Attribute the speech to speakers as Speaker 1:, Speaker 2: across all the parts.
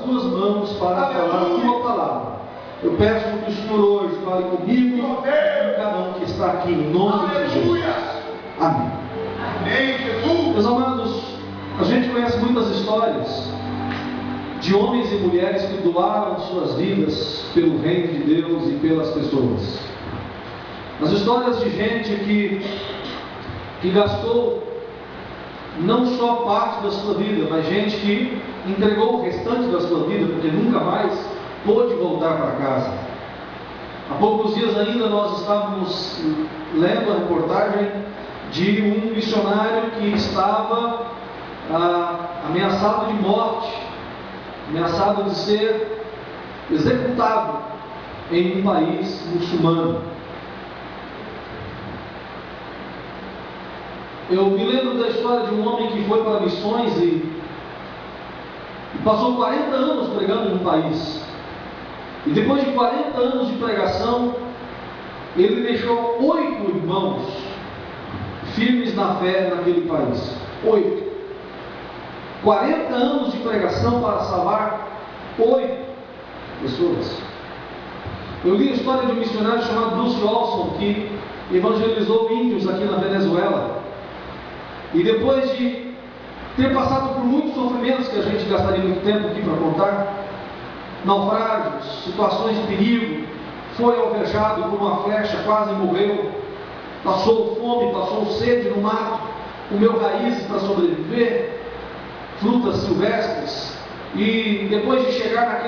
Speaker 1: tuas mãos para falar a tua palavra. Eu peço que o Senhor hoje fale comigo e com cada um que está aqui, em nome de Jesus. Amém. Meus amados, a gente conhece muitas histórias de homens e mulheres que doaram suas vidas pelo reino de Deus e pelas pessoas. As histórias de gente que gastou não só parte da sua vida, mas gente que entregou o restante da sua vida porque nunca mais pôde voltar para casa. Há poucos dias ainda nós estávamos lendo a reportagem de um missionário que estava ameaçado de morte, ameaçado de ser executado em um país muçulmano. Eu me lembro da história de um homem que foi para missões e passou 40 anos pregando em um país. E depois de 40 anos de pregação, ele deixou 8 irmãos firmes na fé naquele país. 8. 40 anos de pregação para salvar 8 pessoas. Eu li a história de um missionário chamado Bruce Olson, que evangelizou índios aqui na Venezuela. E depois de ter passado por muitos sofrimentos que a gente gastaria muito tempo aqui para contar, naufrágios, situações de perigo, foi alvejado por uma flecha, quase morreu, passou fome, passou sede no mato, comeu raízes para sobreviver, frutas silvestres, e depois de chegar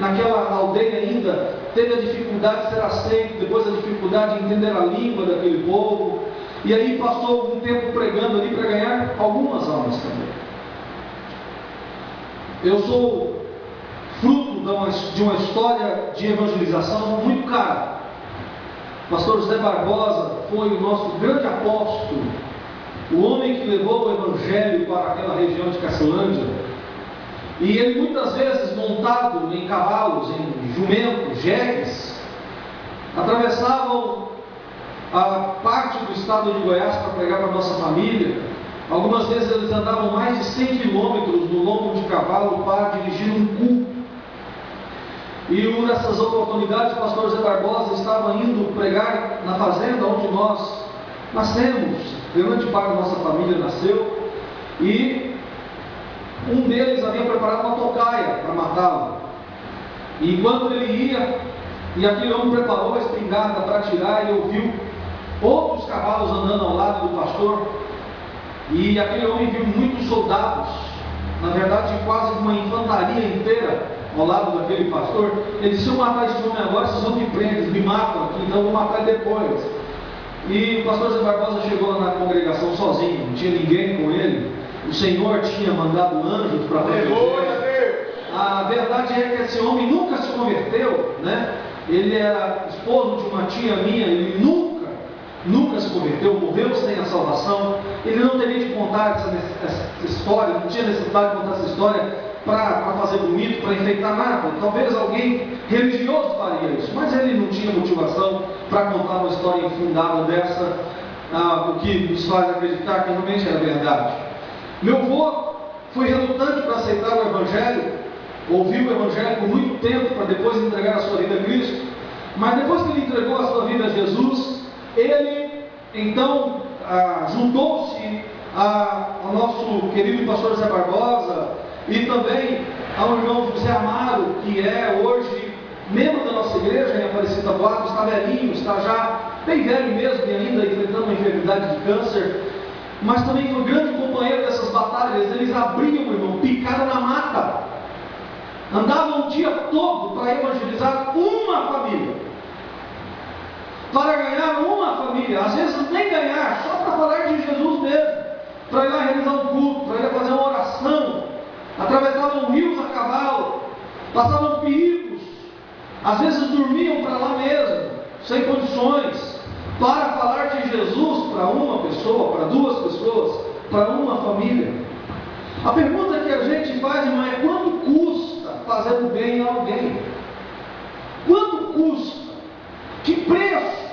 Speaker 1: naquela aldeia ainda, teve a dificuldade de ser aceito, depois a dificuldade de entender a língua daquele povo, e aí passou algum tempo pregando ali para ganhar algumas almas também. Eu sou fruto de uma história de evangelização muito cara. O pastor José Barbosa foi o nosso grande apóstolo, o homem que levou o evangelho para aquela região de Cacilândia. E ele muitas vezes montado em cavalos, em jumentos, jegues, atravessavam a parte do estado de Goiás para pregar para a nossa família. Algumas vezes eles andavam mais de 100 quilômetros no lombo de cavalo para dirigir um culto. E uma dessas oportunidades, o pastor José Barbosa estava indo pregar na fazenda onde nós nascemos, grande parte da nossa família nasceu, e um deles havia preparado uma tocaia para matá-lo. E enquanto ele ia, e aquele homem preparou a espingarda para atirar, ele ouviu outros cavalos andando ao lado do pastor, e aquele homem viu muitos soldados, na verdade quase uma infantaria inteira ao lado daquele pastor. Ele disse: se eu matar esse homem agora, vocês vão me prender, eles me matam aqui, então eu vou matar ele depois. E o pastor Zé Barbosa chegou lá na congregação sozinho, não tinha ninguém com ele. O Senhor tinha mandado anjos para proteger. A verdade é que esse homem nunca se converteu, né? Ele era esposo de uma tia minha, ele nunca se converteu, morreu sem a salvação. Ele não teria de contar essa história, não tinha necessidade de contar essa história para fazer bonito, para enfeitar nada. Talvez alguém religioso faria isso, mas ele não tinha motivação para contar uma história infundada dessa, o que nos faz acreditar que realmente era verdade. Meu avô foi relutante para aceitar o Evangelho, ouviu o Evangelho por muito tempo para depois entregar a sua vida a Cristo, mas depois que ele entregou a sua vida a Jesus, ele então juntou-se ao nosso querido pastor José Barbosa e também ao irmão José Amaro, que é hoje membro da nossa igreja em Aparecida Taboada. Está velhinho, está já bem velho mesmo e ainda enfrentando uma enfermidade de câncer, mas também foi grande companheiro dessas batalhas. Eles abriam, irmão, picaram na mata, andavam o dia todo para evangelizar uma família, para ganhar uma família, às vezes nem ganhar, só para falar de Jesus mesmo, para ir lá realizar um culto, para ir lá fazer uma oração. Atravessavam rios a cavalo, passavam perigos, às vezes dormiam para lá mesmo, sem condições, para falar de Jesus para uma pessoa, para duas pessoas, para uma família. A pergunta que a gente faz, irmão, é: quanto custa fazer o bem a alguém? Quanto custa? Que preço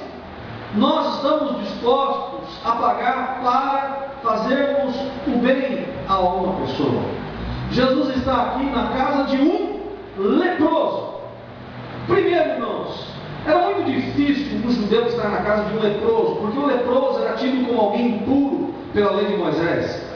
Speaker 1: nós estamos dispostos a pagar para fazermos o bem a uma pessoa? Jesus está aqui na casa de um leproso. Primeiro, irmãos, era muito difícil um judeu estar na casa de um leproso, porque o leproso era tido como alguém impuro pela lei de Moisés.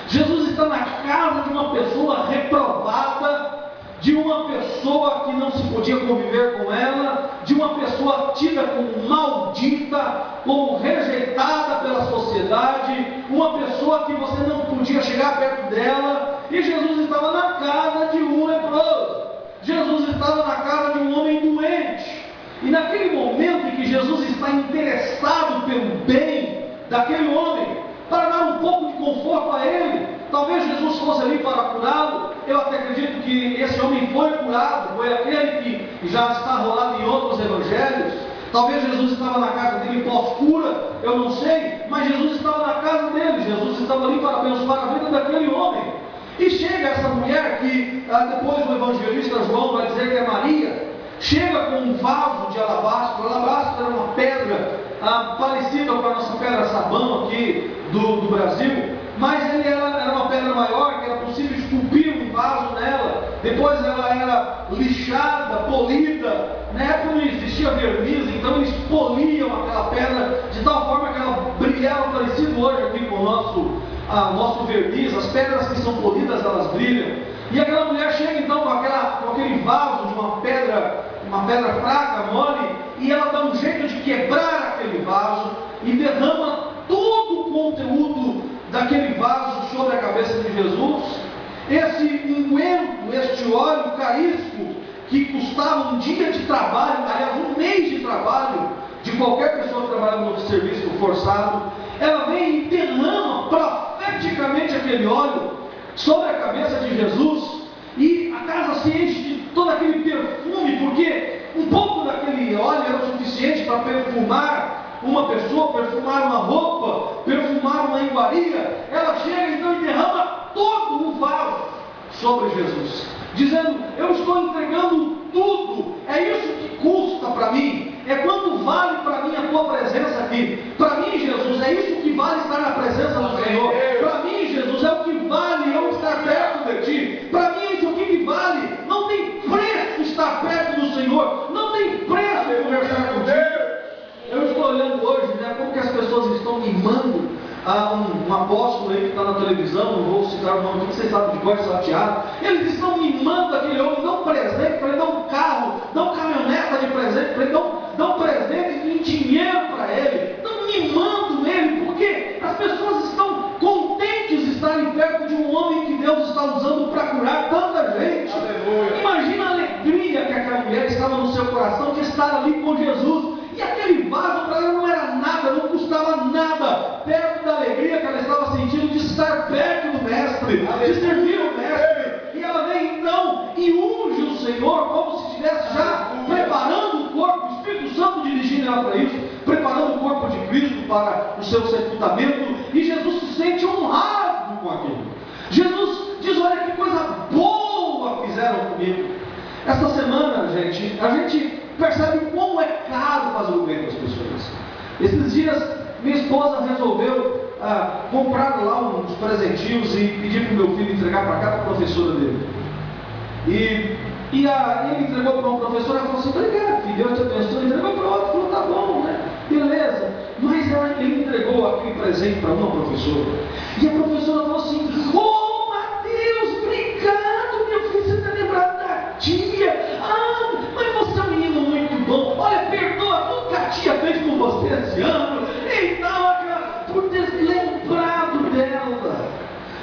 Speaker 1: Jesus está na casa de uma pessoa reprovada, de uma pessoa que não se podia conviver com ela, de uma pessoa tida como maldita, como rejeitada pela sociedade, uma pessoa que você não podia chegar perto dela, e Jesus estava na casa de um leproso. Jesus estava na casa de um homem doente, e naquele momento em que Jesus está interessado pelo bem daquele homem, para dar um pouco de conforto a ele, talvez Jesus fosse ali para curá-lo. Eu até acredito que esse homem foi curado, foi aquele que já está rolado em outros evangelhos. Talvez Jesus estava na casa dele pós-cura, eu não sei, mas Jesus estava na casa dele, Jesus estava ali para abençoar a vida daquele homem. E chega essa mulher que depois o evangelista João vai dizer que é Maria, chega com um vaso de alabastro. O alabastro era uma pedra parecida com a nossa pedra sabão aqui do Brasil, mas ele era uma pedra maior, que era possível esculpir um vaso nela. Depois ela era lixada, polida. Na época não existia verniz, então eles poliam aquela pedra de tal forma que ela brilhava, parecido hoje aqui com o nosso verniz. As pedras que são polidas, elas brilham. E aquela mulher chega então com aquele vaso de uma pedra fraca, mole, e ela dá um jeito de quebrar aquele vaso e derrama todo o conteúdo daquele vaso sobre a cabeça de Jesus. Esse unguento, este óleo caríssimo, que custava um dia de trabalho, aliás, um mês de trabalho de qualquer pessoa que trabalha no serviço forçado, ela vem e derrama profeticamente aquele óleo sobre a cabeça de Jesus, e a casa se enche de todo aquele perfume, porque um pouco daquele óleo era o suficiente para perfumar uma pessoa, perfumar uma roupa, perfumar uma iguaria. Ela chega então e derrama todo o vaso sobre Jesus, dizendo: eu estou entregando tudo, é isso que custa para mim, é quanto vale para mim a tua presença aqui. Para mim, Jesus, é isso que vale estar na presença do Senhor. Para mim, Jesus, é o que vale eu estar perto de ti. Para mim, isso é o que vale. Não tem preço estar perto do Senhor, não tem preço conversar contigo. Eu estou olhando hoje, né, como que as pessoas estão mimando um apóstolo aí que está na televisão, não vou citar o nome, que vocês sabem de cor salteado. Eles estão mimando aquele homem, dão presente para ele, dão um carro, dão caminhoneta de presente para ele, dão presente em dinheiro para ele, estão mimando ele, porque as pessoas estão contentes de estarem perto de um homem que Deus está usando para curar tanta gente. Aleluia. Imagina a alegria que aquela mulher estava no seu coração de estar ali com Jesus. E aquele vaso para ela não era nada, não custava nada, perto da alegria que ela estava sentindo de estar perto do Mestre, de servir o Mestre. E ela vem então e unge o Senhor como se estivesse já preparando o corpo, o Espírito Santo dirigindo ela para isso, preparando o corpo de Cristo para o seu sepultamento. E Jesus se sente honrado com aquilo. Jesus diz: olha que coisa boa fizeram comigo. Esta semana, gente, a gente percebe como é caro fazer o bem das pessoas. Esses dias, minha esposa resolveu comprar lá uns presentinhos e pedir para o meu filho entregar para cada professora dele. E ele entregou para uma professora, ela falou assim: obrigado, filho, Deus te abençoe. Entregou para outra, falou: tá bom, né? Beleza. Mas ele entregou aquele presente para uma professora. E a professora falou assim: oh, Mateus, obrigado, meu filho, você está lembrado da tia. Mas você é um menino muito bom. Olha, perdoa tudo que a tia fez com você esse ano. Então, por ter lembrado dela.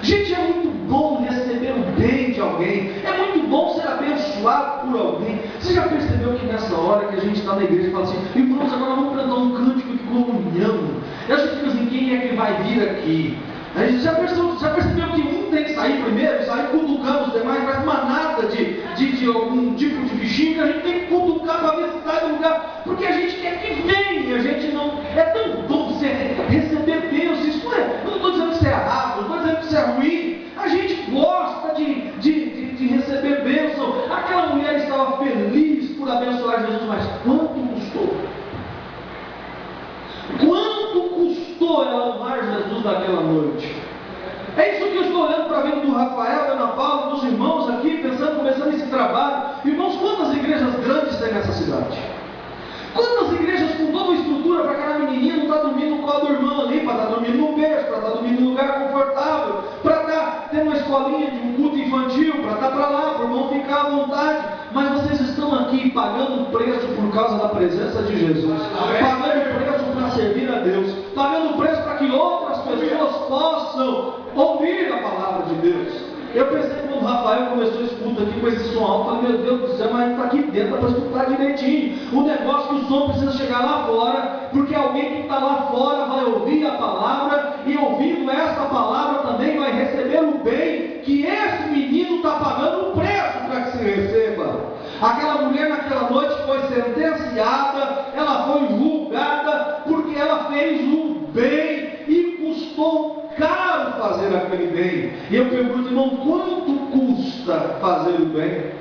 Speaker 1: Gente, é muito bom receber o bem de alguém. É muito bom ser abençoado por alguém. Você já percebeu que nessa hora que a gente está na igreja e fala assim: irmãos, agora vamos cantar um cântico de comunhão. E a gente fica assim: quem é que vai vir aqui? A gente já percebeu que um tem que sair primeiro, sair cutucando os demais, faz uma nada de algum tipo de bichinho que a gente tem que cutucar para ver se sai do lugar, porque a gente quer que venha, a gente não. É tão bom você receber Deus. Isso não é, eu não estou dizendo que isso é errado, não estou dizendo que isso é ruim. A gente gosta de receber bênção. Aquela mulher estava feliz por abençoar Jesus, mas quanto custou? Quanto custou ela honrar Jesus naquela noite? É isso que eu estou olhando para a vida do Rafael, da Ana Paula, dos irmãos aqui, começando a trabalho. Irmãos, quantas igrejas grandes tem nessa cidade? Quantas igrejas com toda a estrutura para aquela menininha não estar dormindo no colo do irmão ali, para estar dormindo no berço, para estar dormindo num lugar confortável, para estar tendo uma escolinha de um culto infantil, para estar para lá, para o irmão ficar à vontade. Mas vocês estão aqui pagando preço por causa da presença de Jesus, pagando preço para servir a Deus, pagando preço para que outras pessoas possam ouvir a palavra de Deus. Eu pensei quando o Rafael começou a escutar aqui com esse som alto, falei, meu Deus do céu, mas está aqui dentro para escutar direitinho. O negócio que o som precisa chegar lá fora, porque alguém que está lá fora vai ouvir a palavra, e ouvindo essa palavra também vai receber o bem que esse menino está pagando o preço para que se receba. Aquela mulher naquela noite foi sentenciada, ela foi julgada, porque ela fez o bem e custou caro fazer aquele bem. E eu pergunto, irmão, quanto custa fazer o bem?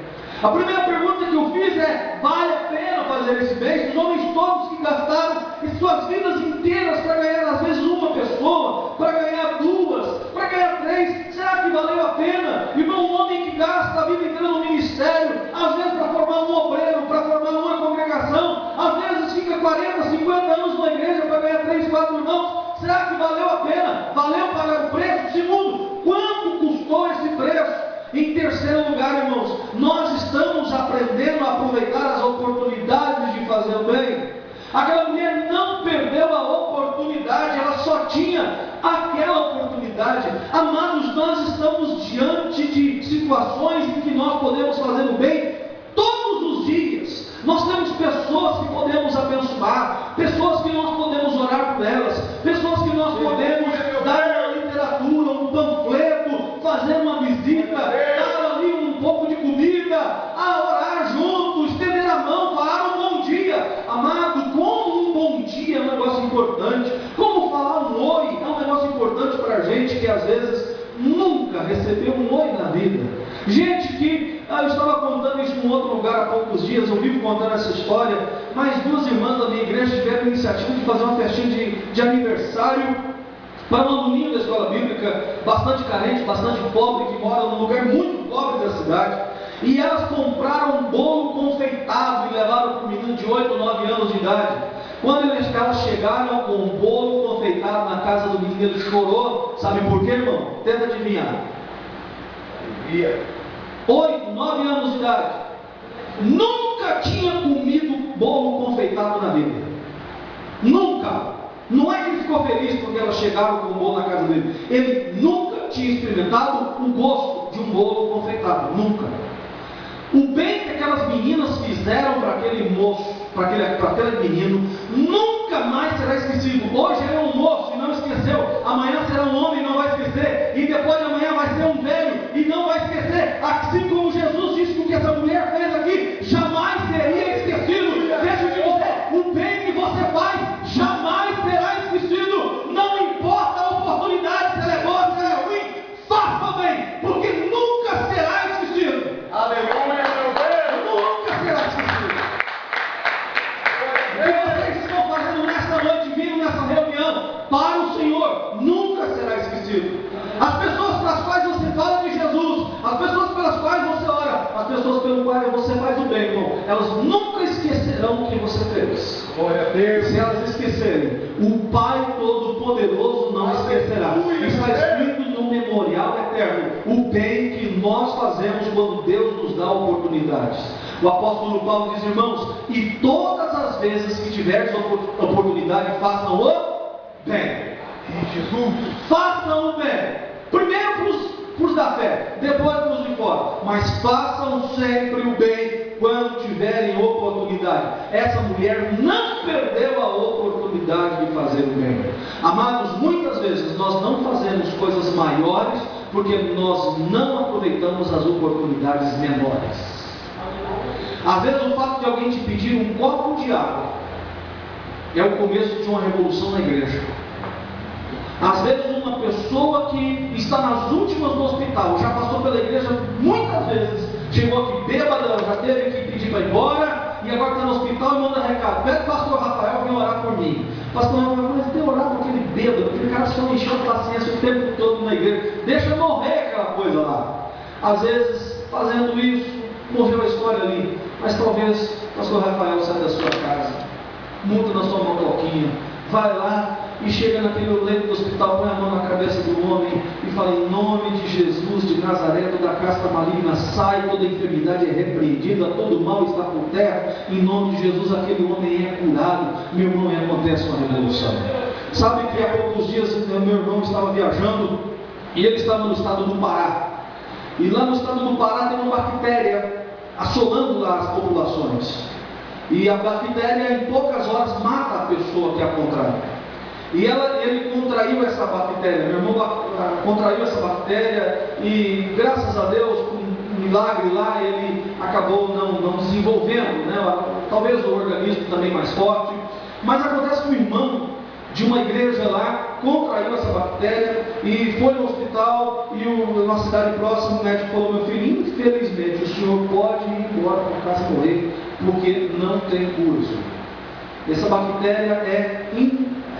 Speaker 1: A primeira pergunta que eu fiz é: vale a pena fazer esse bem? Os homens todos que gastaram suas vidas inteiras para ganhar às vezes uma pessoa, para ganhar duas, para ganhar três, será que valeu a pena? Irmão, um homem que gasta a vida inteira no ministério, às vezes para formar um obreiro, para formar uma congregação, às vezes fica 40, 50 anos na igreja para ganhar 3, 4 irmãos. Será que valeu a pena? Valeu pagar o preço? Segundo, quanto custou esse preço? Em terceiro lugar, irmãos, nós estamos aprendendo a aproveitar as oportunidades de fazer o bem. Aquela mulher não perdeu a oportunidade, ela só tinha aquela oportunidade. Amados, nós estamos diante de situações em que nós podemos fazer o bem todos os dias. Nós temos pessoas que podemos abençoar, pessoas que nós podemos orar por elas, pessoas que nós podemos dar uma literatura, um panfleto, fazer uma visita, dar ali um pouco de comida, a orar junto, estender a mão, falar um bom dia. Amado, como um bom dia é um negócio importante, como falar um oi é um negócio importante para a gente que às vezes nunca recebeu um oi na vida. Gente que, eu estava contando isso em outro lugar há poucos dias, eu vivo contando essa história, mas duas irmãs da minha igreja tiveram a iniciativa de fazer uma festinha de aniversário para um aluninho da escola bíblica, bastante carente, bastante pobre, que mora num lugar muito pobre da cidade, e elas compraram um bolo confeitado e levaram para o menino de 8, 9 anos de idade. Quando elas chegaram com o bolo confeitado na casa do menino, ele chorou. Sabe por quê, irmão? Tenta adivinhar. 8, 9 anos de idade, nunca tinha comido bolo confeitado na vida, nunca. Não é que ele ficou feliz porque elas chegaram com o bolo na casa dele, ele nunca tinha experimentado o gosto de um bolo confeitado, nunca. O bem que aquelas meninas fizeram para aquele moço, para aquele menino, nunca mais será esquecido. Hoje ele é um moço e não esqueceu, amanhã será um homem e não vai esquecer, e depois de amanhã vai ser um velho e não vai esquecer. Assim como Jesus disse que o que essa mulher fez aqui jamais seria esquecido. Deixa eu te dizer, o bem que você faz jamais será esquecido. Não importa a oportunidade, se ela é boa, se ela é ruim, faça o bem, porque nunca será esquecido.
Speaker 2: Aleluia, meu Deus!
Speaker 1: Nunca será esquecido. O que vocês estão fazendo nesta noite, vindo nessa reunião para o Senhor, nunca será esquecido. As pessoas para as quais você fala de Jesus, as pessoas pelas quais você ora, as pessoas pelas quais você faz o bem, irmão, elas nunca esquecerão o que você fez.
Speaker 2: Glória a Deus.
Speaker 1: Se elas esquecerem, o Pai Todo-Poderoso não esquecerá. Está escrito no memorial eterno o bem que nós fazemos quando Deus nos dá oportunidades. O apóstolo Paulo diz, irmãos, e todas as vezes que tiveres oportunidade, façam o bem.
Speaker 2: Jesus.
Speaker 1: Façam o bem. Primeiro para os da fé, depois para os de fora. Mas façam sempre o bem quando tiverem oportunidade. Essa mulher não perdeu a oportunidade de fazer o bem. Amados, muitas vezes nós não fazemos coisas maiores porque nós não aproveitamos as oportunidades menores. Às vezes o fato de alguém te pedir um copo de água é o começo de uma revolução na igreja. Às vezes uma pessoa que está nas últimas no hospital, já passou pela igreja muitas vezes, chegou aqui bêbada, já teve que pedir para ir embora, e agora está no hospital e manda recado, pede o pastor Rafael vir orar por mim. Pastor Rafael, mas tem orado por aquele bêbado, aquele cara só encheu a paciência o tempo todo na igreja, deixa morrer aquela coisa lá. Às vezes, fazendo isso, morreu a história ali. Mas talvez o pastor Rafael saia da sua casa, monta na sua motoquinha, vai lá e chega naquele leito do hospital, põe a mão na cabeça do homem e fala: em nome de Jesus de Nazaré, toda casta maligna sai, toda enfermidade é repreendida, todo mal está por terra, em nome de Jesus aquele homem é curado. Meu irmão, e acontece uma revolução. Sabe que há poucos dias meu irmão estava viajando e ele estava no estado do Pará, e lá no estado do Pará tem uma bactéria assolando lá as populações, e a bactéria em poucas horas mata a pessoa que a contrai. E ele contraiu essa bactéria, meu irmão contraiu essa bactéria, e graças a Deus, com um milagre lá, ele acabou não desenvolvendo, né? Talvez o organismo também mais forte. Mas acontece que o irmão de uma igreja lá contraiu essa bactéria e foi no hospital, e numa cidade próxima o médico falou: meu filho, infelizmente o senhor pode ir embora para casa morrer, porque não tem cura. Essa bactéria é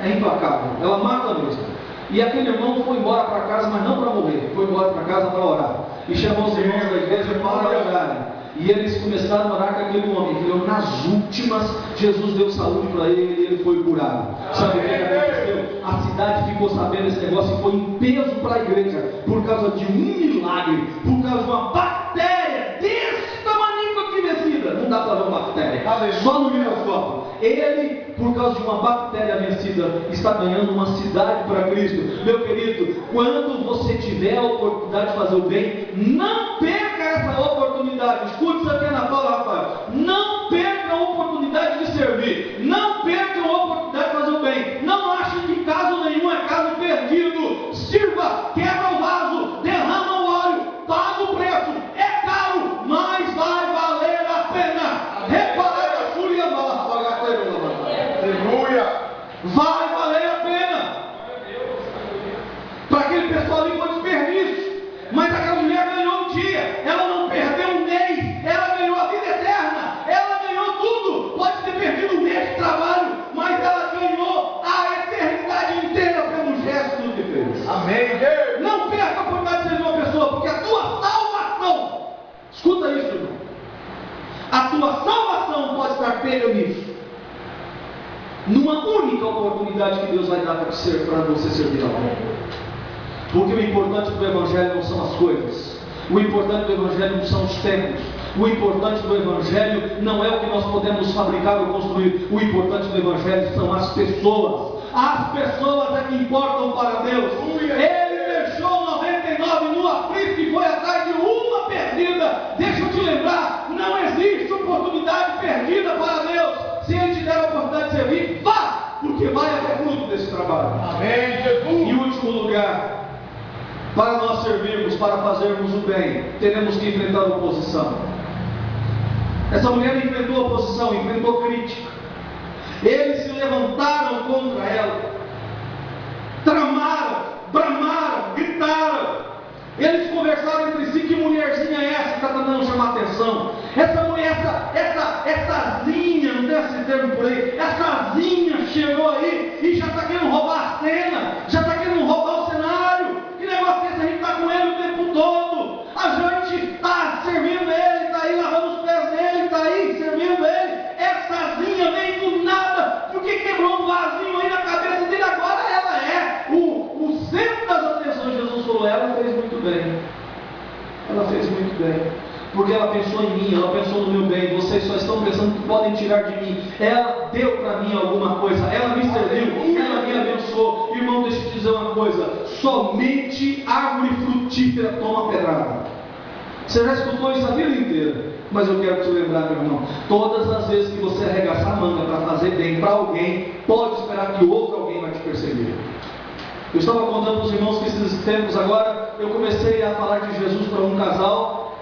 Speaker 1: implacável, ela mata mesmo. E aquele irmão foi embora para casa, mas não para morrer, foi embora para casa para orar, e chamou os irmãos da igreja para orarem. E eles começaram a orar com aquele homem, que nas últimas, Jesus deu saúde para ele e ele foi curado. Sabe o que aconteceu? A cidade ficou sabendo desse negócio e foi em peso para a igreja, por causa de um milagre, por causa de uma bactéria desse tamanho aqui vencida. Não dá para ver uma bactéria, só no microscópio. Ele, por causa de uma bactéria vencida, está ganhando uma cidade para Cristo. Meu querido, quando você tiver a oportunidade de fazer o bem, não perca essa oportunidade. Escute isso aqui, Ana Paula, Rafael. Não perca a oportunidade de servir. Não perca a oportunidade de fazer o bem. Não ache que caso nenhum é caso perdido. Sirva, quebra o vaso, derrama o óleo, paga o preço. É caro, mas vai valer a pena. Reparar a fúria,
Speaker 2: Aleluia.
Speaker 1: vai valer a pena. Para aquele pessoal ali foi desperdício, mas aquela mulher ganhou um dia. Ela não perdeu um mês, ela ganhou a vida eterna, ela ganhou tudo. Pode ter perdido um mês de trabalho, mas ela ganhou a eternidade inteira pelo gesto que fez.
Speaker 2: Amém, Deus.
Speaker 1: Não perca a oportunidade de ser uma pessoa, porque a tua salvação, escuta isso, irmão, a tua salvação pode estar pega nisso, numa única oportunidade que Deus vai dar para você servir a alguém. Porque o importante do Evangelho não são as coisas, o importante do Evangelho não são os tempos, o importante do Evangelho não é o que nós podemos fabricar ou construir, o importante do Evangelho são as pessoas. As pessoas é que importam para Deus. Ele deixou 99 no aflito e foi atrás de uma perdida. Deixa eu te lembrar, não existe oportunidade perdida para Deus. Se Ele te der a oportunidade de servir, vá, porque vai haver fruto desse trabalho.
Speaker 2: Amém, Jesus.
Speaker 1: Em último lugar, para nós servirmos, para fazermos o bem, teremos que enfrentar a oposição. Essa mulher enfrentou a oposição, enfrentou crítica. Eles se levantaram contra ela, tramaram, bramaram, gritaram. Eles conversaram entre si: que mulherzinha é essa que está tentando chamar atenção? Essa mulher, essa zinha, não tem esse termo por aí, essa zinha chegou aí e já está querendo roubar a cena, já está querendo roubar o cenário. Que negócio é esse? A gente está com ele o tempo todo, a gente está servindo ele, está aí lavando os pés dele, está aí servindo ele. Essa zinha veio do nada, porque quebrou um vasinho aí na cabeça dele, agora ela é o centro das atenções. Jesus falou: ela fez muito bem, ela fez muito bem, porque ela pensou em mim, ela pensou no meu bem. Vocês só estão pensando que podem tirar de mim. Ela deu para mim alguma coisa, ela me serviu, ela me abençoou. Irmão, deixa eu te dizer uma coisa: somente árvore frutífera toma pedrada. Você já escutou isso a vida inteira, mas eu quero te lembrar, meu irmão, todas as vezes que você arregaçar a manga para fazer bem para alguém, pode esperar que outro alguém vai te perseguir. Eu estava contando para os irmãos que esses tempos agora, eu comecei a falar de Jesus para um casal,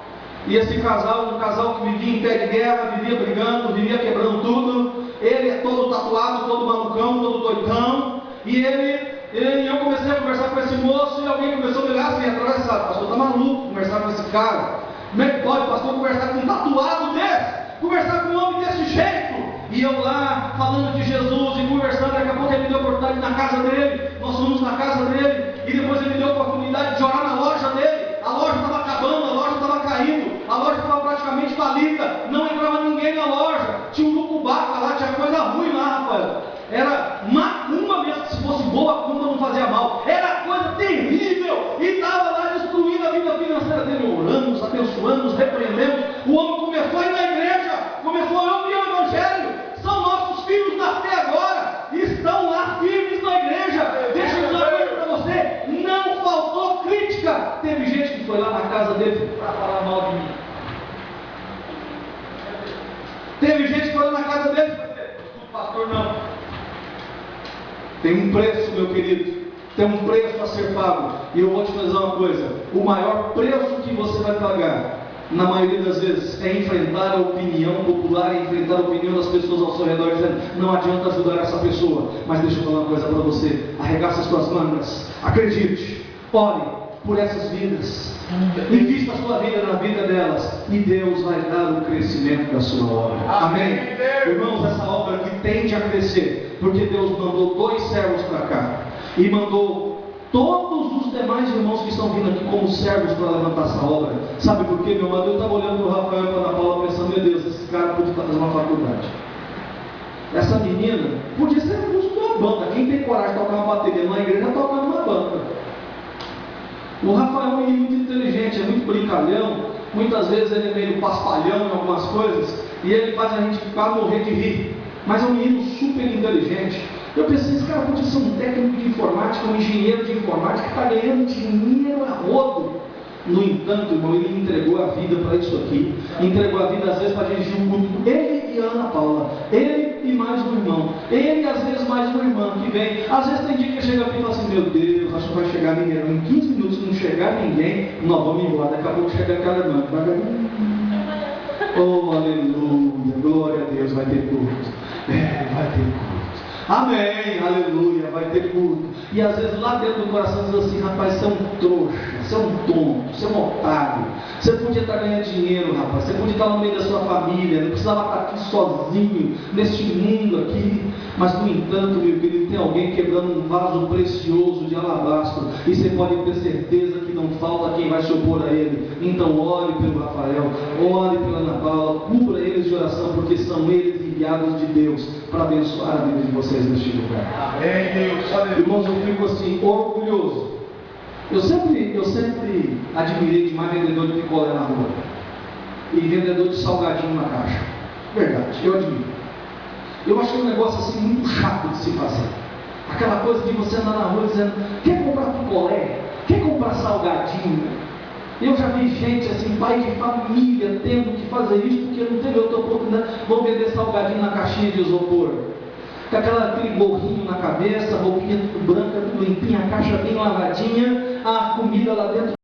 Speaker 1: e esse casal, um casal que vivia em pé de guerra, vivia brigando, vivia quebrando tudo. Ele é todo tatuado, todo malucão, todo doidão, e eu comecei a conversar com esse moço, e alguém começou a me olhar assim, atravessado: pastor, tá maluco conversar com esse cara? Como é que pode, pastor, conversar com um tatuado desse? Conversar com um homem desse jeito? E eu lá, falando de Jesus e conversando, daqui a pouco ele me deu a oportunidade na casa dele, nós fomos na casa dele, e depois ele me deu a oportunidade de orar na loja dele. A loja estava acabando, a loja estava caindo, a loja estava praticamente falida, não entrava ninguém na loja, tinha um urucubaca lá, tinha coisa ruim lá, Rafael. Era macumba mesmo, se fosse boa macumba não fazia mal, era coisa terrível, e estava lá destruindo a vida financeira dele. Oramos, abençoamos, repreendemos. O homem começou a ir na igreja, começou a ouvir o evangelho. São nossos filhos até agora, estão lá firmes na igreja. Deixa eu dizer uma coisa para você, não faltou crítica. Teve gente que foi lá na casa dele para falar mal de mim. Teve gente que foi lá na casa dele e falou: pastor, não. Tem um preço, meu querido, tem um preço a ser pago, e eu vou te dizer uma coisa: o maior preço que você vai pagar, na maioria das vezes, é enfrentar a opinião popular, é enfrentar a opinião das pessoas ao seu redor, dizendo: não adianta ajudar essa pessoa. Mas deixa eu falar uma coisa para você: arregaça as suas mangas, acredite, ore por essas vidas, invista a sua vida na vida delas, e Deus vai dar o crescimento da sua obra. Amém? Irmãos, essa obra que tende a crescer, porque Deus mandou 2 servos para cá, e mandou todos os demais irmãos que estão vindo aqui como servos para levantar essa obra. Sabe por quê, meu amado? Eu estava olhando para o Rafael e para a Ana Paula pensando: meu Deus, esse cara podia estar fazendo uma faculdade. Essa menina podia ser músico de uma banda. Quem tem coragem de tocar uma bateria numa igreja, toca numa banda. O Rafael é um menino muito inteligente, é muito brincalhão. Muitas vezes ele é meio paspalhão em algumas coisas, e ele faz a gente ficar morrer de rir. Mas é um menino super inteligente. Eu pensei: esse cara podia ser um técnico de informática, um engenheiro de informática, que está ganhando dinheiro a rodo. No entanto, irmão, ele entregou a vida para isso aqui. Entregou a vida às vezes para dirigir um culto. Ele e a Ana Paula, ele e mais um irmão, ele às vezes mais uma irmã que vem. Às vezes tem dia que chega aqui e fala assim: meu Deus, acho que não vai chegar ninguém. Em 15 minutos, se não chegar ninguém, nós vamos embora. Daqui a pouco chega aquela irmã. Oh, aleluia, glória a Deus, vai ter culto. Vai ter culto. Amém, aleluia, vai ter culto. E às vezes lá dentro do coração diz assim: rapaz, você é um trouxa, você é um tonto, você é um otário. Você podia estar ganhando dinheiro, rapaz, você podia estar no meio da sua família, não precisava estar aqui sozinho, neste mundo aqui. Mas no entanto, meu querido, tem alguém quebrando um vaso precioso de alabastro, e você pode ter certeza que não falta quem vai se opor a ele. Então ore pelo Rafael, ore pela Ana Paula, cubra eles de oração, porque são eles enviados de Deus para abençoar a vida de vocês neste lugar.
Speaker 2: Amém, Deus. Aleluia.
Speaker 1: Irmãos, eu fico assim, orgulhoso. Eu sempre admirei demais vendedor de picolé na rua e vendedor de salgadinho na caixa. Verdade, eu admiro. Eu acho um negócio assim muito chato de se fazer. Aquela coisa de você andar na rua dizendo: quer comprar picolé? Quer comprar salgadinho? Eu já vi gente assim, pai de família, tendo que fazer isso porque não teve outra oportunidade. Vão vender salgadinho na caixinha de isopor, com aquele gorrinho na cabeça, roupinha tudo branca, tudo limpinha, a caixa bem lavadinha, a comida lá dentro